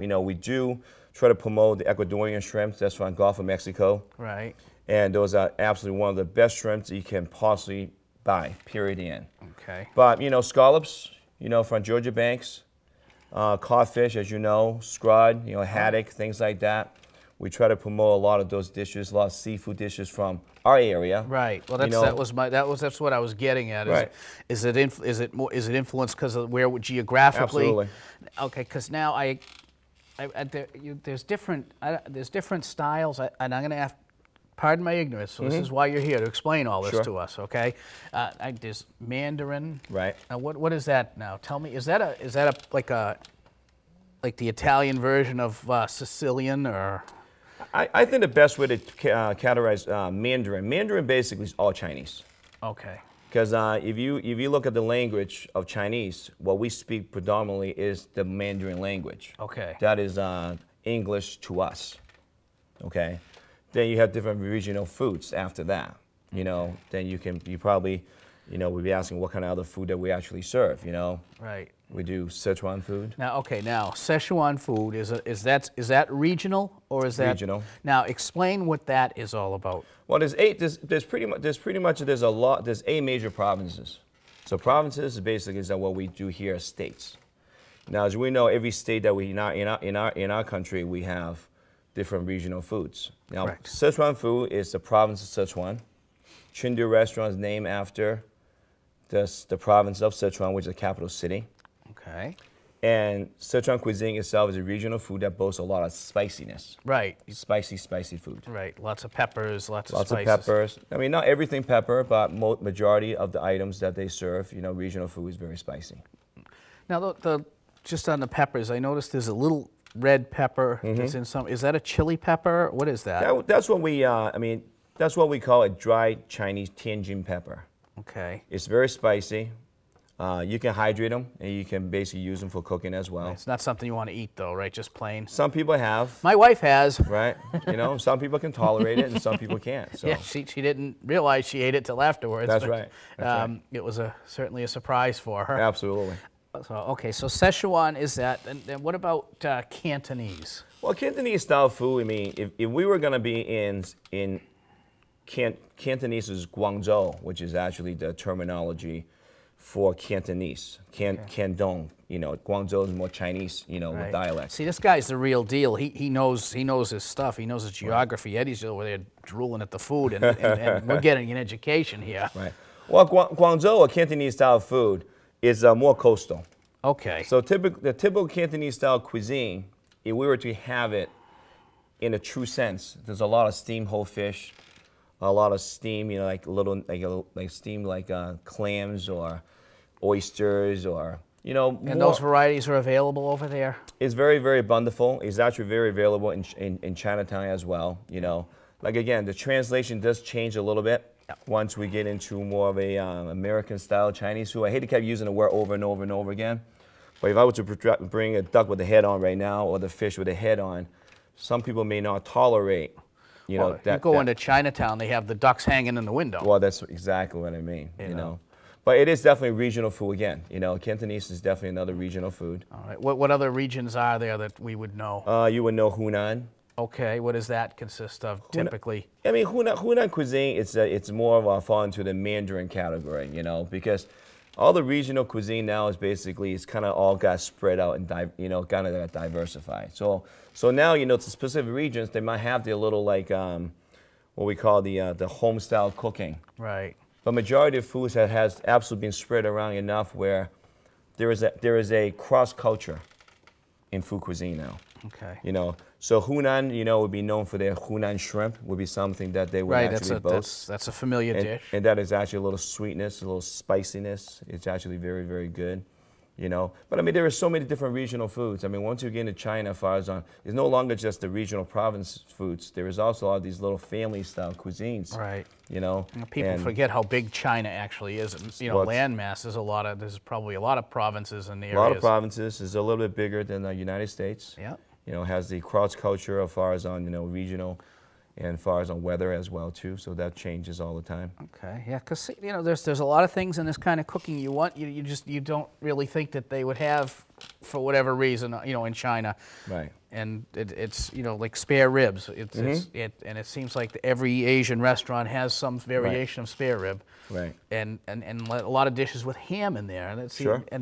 We do try to promote the Ecuadorian shrimps. That's from Gulf of Mexico. Right. And those are absolutely one of the best shrimps you can possibly buy, period, the end. Okay. But, scallops, from Georgia Banks, codfish, as you know, scrod, haddock, things like that. We try to promote a lot of those dishes, a lot of seafood dishes from our area. Right. Well, that's what I was getting at. Right. Is it influenced because of where geographically? Absolutely. Okay. Because now there's different styles, and I'm going to have. Pardon my ignorance. So this is why you're here, to explain all this to us, okay? There's Mandarin. Right. What is that now? Tell me. Is that like the Italian version of Sicilian, or? I think the best way to categorize Mandarin. Mandarin basically is all Chinese. Okay. Because if you look at the language of Chinese, what we speak predominantly is the Mandarin language. Okay. That is English to us. Okay. Then you have different regional foods after that. Then you probably, we'd be asking what kind of other food that we actually serve. Right. We do Sichuan food. Now, Szechuan food is that regional, or is that regional? Now, explain what that is all about. Well, there's 8 major provinces. So provinces is basically what we do here as states. Now, as we know, every state that we in our country, we have different regional foods. Now, correct. Sichuan food is the province of Sichuan. Chengdu restaurant is named after the province of Sichuan, which is the capital city. Okay. And Sichuan cuisine itself is a regional food that boasts a lot of spiciness. Right. Spicy food. Right. Lots of peppers, lots of spices. Lots of peppers. I mean, not everything pepper, but majority of the items that they serve, regional food is very spicy. Now, just on the peppers, I noticed there's a little red pepper that's in some. Is that a chili pepper? What is that? That's what we. That's what we call a dry Chinese Tianjin pepper. Okay. It's very spicy. You can hydrate them, and you can basically use them for cooking as well. It's not something you want to eat, though, right? Just plain. Some people have. My wife has. Right. Some people can tolerate it, and some people can't. So. Yeah, she didn't realize she ate it till afterwards. That's right. That's right. It was certainly a surprise for her. Absolutely. So Szechuan is that, and what about Cantonese? Well, Cantonese style food. If we were going to be in Cantonese is Guangzhou, which is actually the terminology for Cantonese. Cantong. Guangzhou is more Chinese. Right. With dialect. See, this guy's the real deal. He knows his stuff. He knows his geography. Right. Eddie's over there drooling at the food, and we're getting an education here. Right. Well, Guangzhou, a Cantonese style food, is more coastal. Okay. So the typical Cantonese style cuisine, if we were to have it in a true sense, there's a lot of steamed whole fish, a lot of steam, like steamed clams or oysters or And those varieties are available over there? It's very, very bountiful. It's actually very available in Chinatown as well. Again, the translation does change a little bit. Yep. Once we get into more of a American-style Chinese food. I hate to keep using the word over and over and over again, but if I were to bring a duck with the head on right now or the fish with the head on, some people may not tolerate, You go into Chinatown, they have the ducks hanging in the window. Well, that's exactly what I mean, But it is definitely regional food again. Cantonese is definitely another regional food. All right. What other regions are there that we would know? You would know Hunan. Okay, what does that consist of typically? Hunan cuisine, it's more of a fall into the Mandarin category, because all the regional cuisine now is basically, it's kind of all got spread out and, kind of got diversified. So now, the specific regions, they might have their little, what we call the home style cooking. Right. But majority of foods has absolutely been spread around enough where there is a cross culture in food cuisine now. Okay. So Hunan, would be known for their Hunan shrimp, would be something that they would actually boast. That's a familiar dish. And that is actually a little sweetness, a little spiciness. It's actually very, very good. But there are so many different regional foods. Once you get into China, as far as it's no longer just the regional province foods. There is also all these little family-style cuisines. Right. People forget how big China actually is. Landmass is there's probably a lot of provinces in the area. A lot of provinces. It's a little bit bigger than the United States. Yeah. Has the cross culture as far as on regional, and as far as on weather as well too. So that changes all the time. Okay, yeah, because you know, there's a lot of things in this kind of cooking you don't really think that they would have for whatever reason, you know, in China. Right. And it's you know, like spare ribs. And it seems like every Asian restaurant has some variation of spare rib. Right. And a lot of dishes with ham in there. And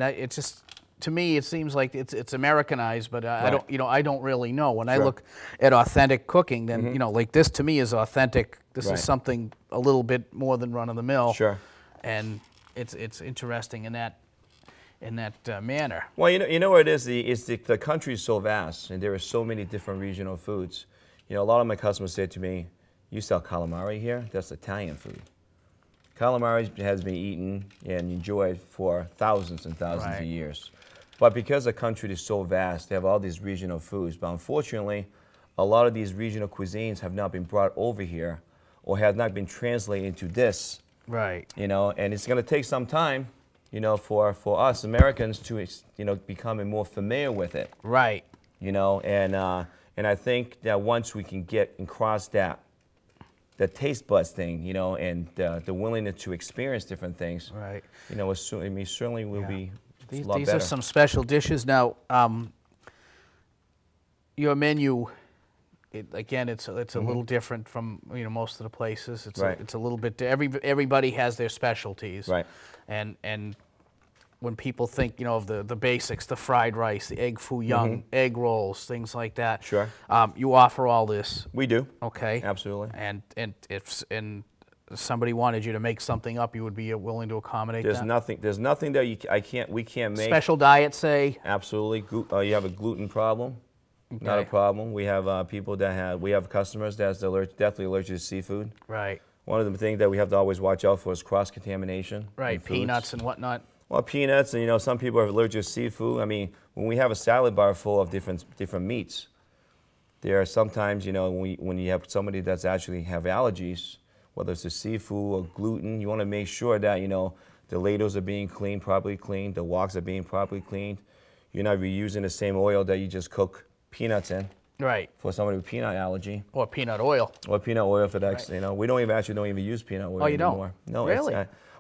it just, to me, it seems like it's Americanized, but I don't really know. When I look at authentic cooking, then you know, like this to me is authentic. This is something a little bit more than run of the mill. Sure. And it's interesting in that manner. Well, you know what it is. The country is so vast, and there are so many different regional foods. You know, a lot of my customers say to me, "You sell calamari here? That's Italian food." Calamari has been eaten and enjoyed for thousands and thousands of years. But because the country is so vast, they have all these regional foods. But unfortunately, a lot of these regional cuisines have not been brought over here or have not been translated into this. Right. You know, and it's going to take some time, you know, for us Americans to, you know, becoming more familiar with it. Right. You know, and I think that once we can get and cross that, the taste buds thing, you know, and the willingness to experience different things. Right. You know, certainly will be a lot These better. are some special dishes. Now, your menu, again, it's a little different from, you know, most of the places. It's it's a little bit. Everybody has their specialties. Right. And when people think, you know, of the basics, the fried rice, the egg foo young, egg rolls, things like that. Sure. You offer all this. We do. Okay. Absolutely. And if somebody wanted you to make something up, you would be willing to accommodate that? There's nothing that we can't make. Special diet, say? Absolutely. You have a gluten problem? Okay. Not a problem. We have people we have customers that's definitely allergic to seafood. Right. One of the things that we have to always watch out for is cross-contamination. Right, peanuts and whatnot. Well, peanuts, and you know, some people are allergic to seafood. I mean, when we have a salad bar full of different meats, there are sometimes, you know, when you have somebody that's actually have allergies, whether it's to seafood or gluten, you want to make sure that, you know, the ladles are being properly cleaned, the woks are being properly cleaned. You're not reusing the same oil that you just cook peanuts in. Right. For somebody with peanut allergy. Or peanut oil. Or peanut oil for that, you know. We don't even use peanut oil anymore. Oh, you don't? No. Really?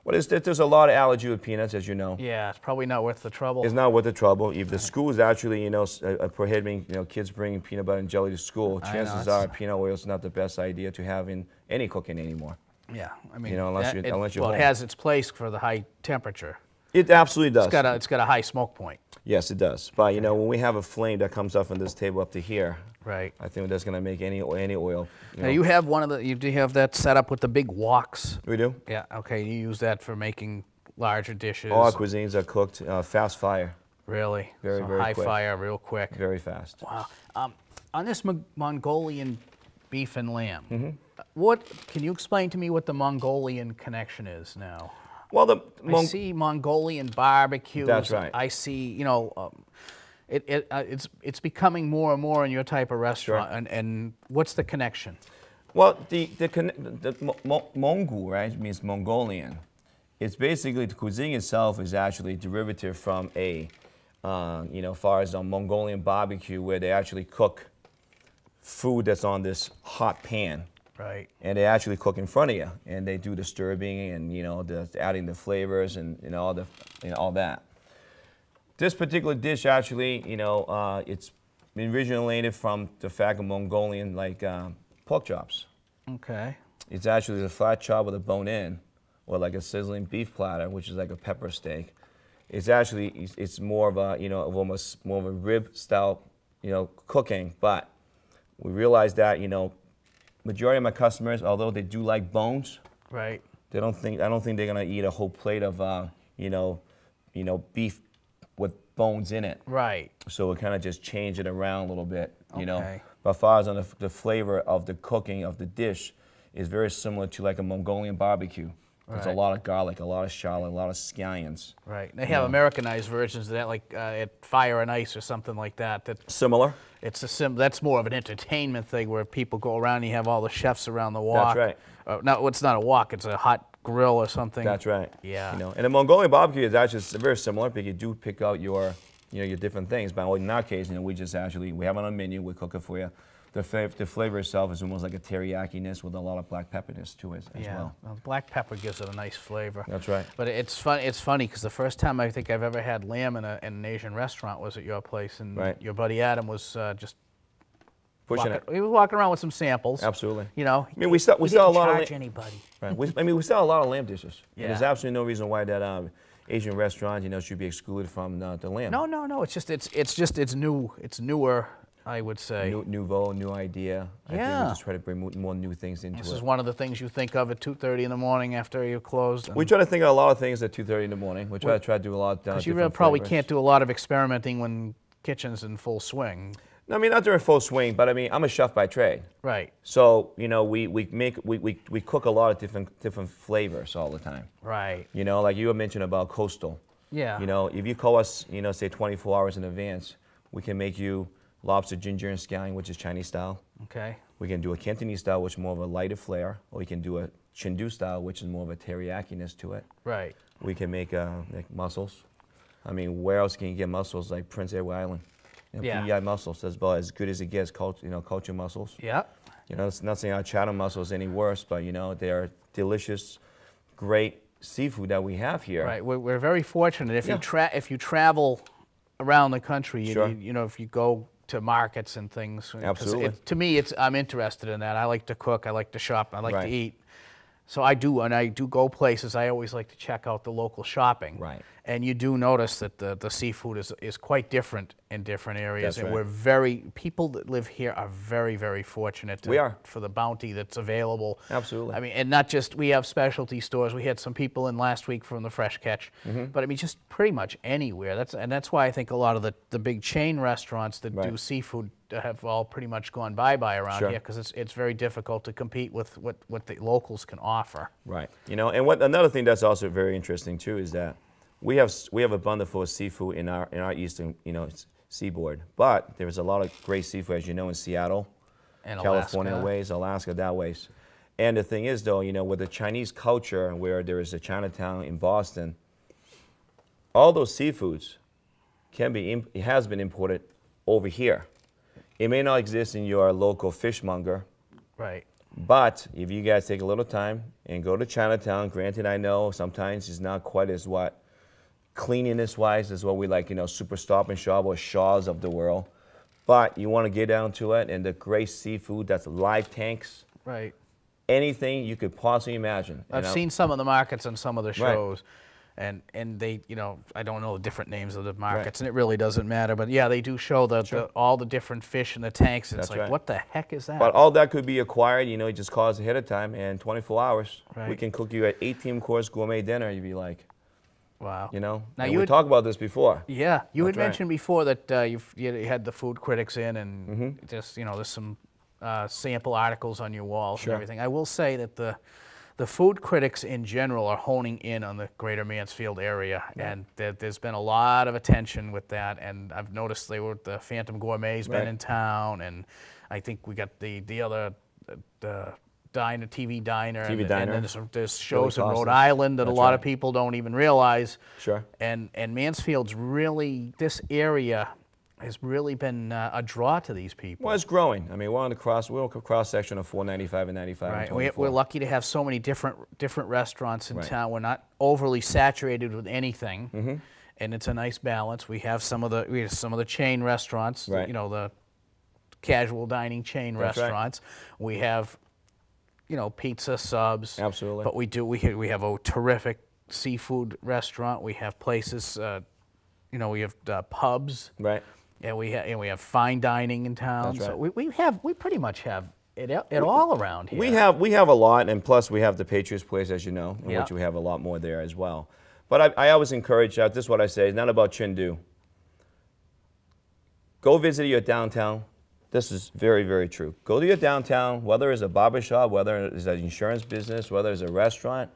Well, there's a lot of allergy with peanuts, as you know. Yeah, it's probably not worth the trouble. It's not worth the trouble. If the school is actually, you know, prohibiting, you know, kids bringing peanut butter and jelly to school, chances are peanut oil is not the best idea to have in any cooking anymore. Yeah, I mean, you know, unless you're well, it has its place for the high temperature. It absolutely does. It's got a high smoke point. Yes, it does. But you know, when we have a flame that comes up from this table up to here, right? I think that's going to make any oil. Now you have you do have that set up with the big woks. We do. Yeah. Okay. You use that for making larger dishes. All our cuisines are cooked fast fire. Really? Very high quick. fire, real quick. Very fast. Wow. On this Mongolian beef and lamb, what can you explain to me what the Mongolian connection is now? Well, I see Mongolian barbecues. That's right. I see, you know, it's becoming more and more in your type of restaurant. Sure. And what's the connection? Well, the Mongol, right, means Mongolian. It's basically, the cuisine itself is actually derivative from you know, far as a Mongolian barbecue, where they actually cook food that's on this hot pan. Right. And they actually cook in front of you, and they do the stirring and, you know, adding the flavors and all that. This particular dish actually, you know, it's originated from the fact of Mongolian pork chops. Okay. It's actually a flat chop with a bone in, or like a sizzling beef platter, which is like a pepper steak. It's actually it's more of a, you know, almost more of a rib style, you know, cooking. But we realize that, you know, majority of my customers, although they do like bones, right? I don't think they're gonna eat a whole plate of you know, beef with bones in it. Right. So we kind of just change it around a little bit, you know. But as far as on the flavor of the cooking of the dish is very similar to like a Mongolian barbecue. There's a lot of garlic, a lot of shallot, a lot of scallions. Right. They have Americanized versions of that, like at Fire and Ice or something like that. Similar. That's more of an entertainment thing where people go around and you have all the chefs around the wok. That's right. No, it's not a wok, it's a hot grill or something. That's right. Yeah. You know, and the Mongolian barbecue is actually very similar, but you do pick out your your different things. But in our case, we just actually, we have it on the menu, we cook it for you. The flavor itself is almost like a teriyaki-ness with a lot of black pepperness to it as well. Well, black pepper gives it a nice flavor. That's right. But it's funny because the first time I think I've ever had lamb in an Asian restaurant was at your place, and your buddy Adam was just pushing it. He was walking around with some samples. Absolutely. I mean, we sell a lot of charge anybody. Right. we sell a lot of lamb dishes. Yeah. There's absolutely no reason why that Asian restaurant, should be excluded from the lamb. No. It's new. It's newer, I would say. Nouveau, new idea. I think we just try to bring more new things into it. This is one of the things you think of at 2:30 in the morning after you're closed. We try to think of a lot of things at 2:30 in the morning. We try to do a lot. Because you really probably can't do a lot of experimenting when kitchen's in full swing. No, I mean, not during full swing, but I mean, I'm a chef by trade. Right. So we cook a lot of different flavors all the time. Right. Like you mentioned about coastal. Yeah. If you call us, say 24 hours in advance, we can make you lobster, ginger, and scallion, which is Chinese style. Okay. We can do a Cantonese style, which is more of a lighter flair, or we can do a Chindu style, which is more of a teriyaki-ness to it. Right. We can make like mussels. I mean, where else can you get mussels like Prince Edward Island? PEI mussels, that's about as good as it gets. Culture mussels. Yeah. It's not saying our Chatham mussels any worse, but they are delicious, great seafood that we have here. Right. We're very fortunate. If you travel around the country, if you go to markets and things. Absolutely. To me, I'm interested in that. I like to cook. I like to shop. I like to eat. So I do, and I do go places. I always like to check out the local shopping. Right. And you do notice that the seafood is quite different in different areas. That's and right. People that live here are very, very fortunate for the bounty that's available. Absolutely. I mean, and not just, we have specialty stores. We had some people in last week from the Fresh Catch. But I mean, just pretty much anywhere. That's why I think a lot of the big chain restaurants that do seafood have all pretty much gone bye-bye around here, because it's very difficult to compete with what the locals can offer. Right. And another thing that's also very interesting too is that we have a abundance full of seafood in our eastern seaboard, but there's a lot of great seafood, as you know, in Seattle, and California ways, Alaska that ways. And the thing is, though, with the Chinese culture, where there is a Chinatown in Boston, all those seafoods it has been imported over here. It may not exist in your local fishmonger. Right. But if you guys take a little time and go to Chinatown, granted, I know sometimes it's not quite as cleanliness-wise is what we like, Super Stop and Shop or Shaw's of the world. But you want to get down to it, and the great seafood that's live tanks. Right. Anything you could possibly imagine. I've seen some of the markets on some of the shows. Right. And they, I don't know the different names of the markets, and it really doesn't matter. But yeah, they do show all the different fish in the tanks. It's like, what the heck is that? But all that could be acquired, you just call us ahead of time, and 24 hours, we can cook you an 18-course gourmet dinner. You'd be like, wow. Now we talked about this before. Yeah, you had mentioned before that you had the food critics in, and just there's some sample articles on your walls and everything. I will say that the food critics in general are honing in on the greater Mansfield area, and there's been a lot of attention with that. And I've noticed the Phantom Gourmet's been in town, and I think we got the other TV Diner. And then there's shows in Rhode Island that a lot of people don't even realize. Sure. And Mansfield's really, this area has really been a draw to these people. Well, it's growing. I mean, we're on the cross section of 495 and 95. Right. And 24. We're lucky to have so many different restaurants in town. We're not overly saturated with anything, and it's a nice balance. We have some of the chain restaurants, the casual dining chain restaurants. We have pizza subs. Absolutely. But we have a terrific seafood restaurant. We have places, we have pubs. Right. And we have fine dining in town. That's right. So we pretty much have it all around here. We have a lot, and plus we have the Patriots Place, as you know, in which we have a lot more there as well. But I always encourage, this is what I say, it's not about Chindu. Go visit your downtown. This is very, very true. Go to your downtown, whether it's a barbershop, whether it's an insurance business, whether it's a restaurant,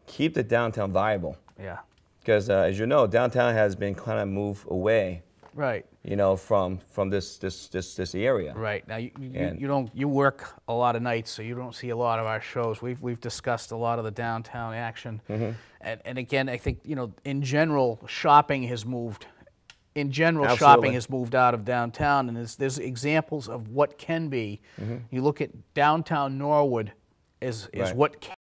keep the downtown viable. Yeah. Because as you know, downtown has been kind of moved away. Right. From this area. Right. Now you work a lot of nights, so you don't see a lot of our shows. We've discussed a lot of the downtown action, and again, I think in general, shopping has moved in general, Absolutely. shopping has moved out of downtown, and there's examples of what can be. You look at downtown Norwood as Right. what